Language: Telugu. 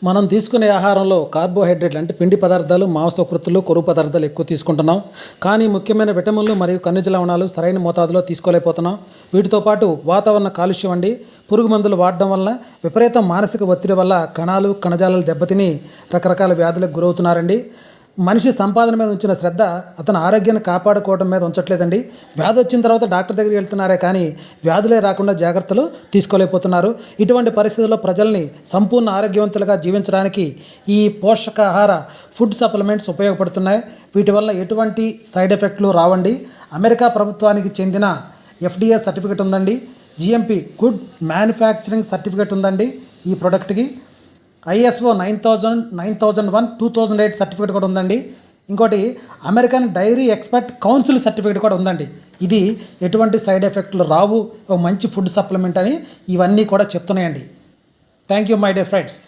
మనం తీసుకునే ఆహారంలో కార్బోహైడ్రేట్లు అంటే పిండి పదార్థాలు, మాంసకృతులు, కొవ్వు పదార్థాలు ఎక్కువ తీసుకుంటున్నాం. కానీ ముఖ్యమైన విటమిన్లు మరియు ఖనిజ లవణాలు సరైన మోతాదులో తీసుకోలేకపోతున్నాం. వీటితో పాటు వాతావరణ కాలుష్యం అండి, పురుగు మందులు వాడడం వల్ల, విపరీత మానసిక ఒత్తిడి వల్ల కణాలు, కణజాలాలు దెబ్బతిని రకరకాల వ్యాధులకు గురవుతున్నారండి. మనిషి సంపాదన మీద ఉంచిన శ్రద్ధ అతని ఆరోగ్యాన్ని కాపాడుకోవడం మీద ఉంచట్లేదండి. వ్యాధి వచ్చిన తర్వాత డాక్టర్ దగ్గరికి వెళ్తున్నారే కానీ వ్యాధులే రాకుండా జాగ్రత్తలు తీసుకోలేకపోతున్నారు. ఇటువంటి పరిస్థితుల్లో ప్రజల్ని సంపూర్ణ ఆరోగ్యవంతులుగా జీవించడానికి ఈ పోషకాహార ఫుడ్ సప్లిమెంట్స్ ఉపయోగపడుతున్నాయి. వీటి వల్ల ఎటువంటి సైడ్ ఎఫెక్ట్లు రావండి. అమెరికా ప్రభుత్వానికి చెందిన FDA సర్టిఫికేట్ ఉందండి. GMP గుడ్ మ్యానుఫ్యాక్చరింగ్ సర్టిఫికేట్ ఉందండి ఈ ప్రోడక్ట్కి. ISO 9001 2008 సర్టిఫికేట్ కూడా ఉందండి. ఇంకోటి American dairy expert council certificate కూడా ఉందండి. ఇది ఎటువంటి సైడ్ ఎఫెక్ట్లు రావు, ఒక మంచి ఫుడ్ సప్లిమెంట్ అని ఇవన్నీ కూడా చెప్తున్నాయండి. Thank you my dear friends.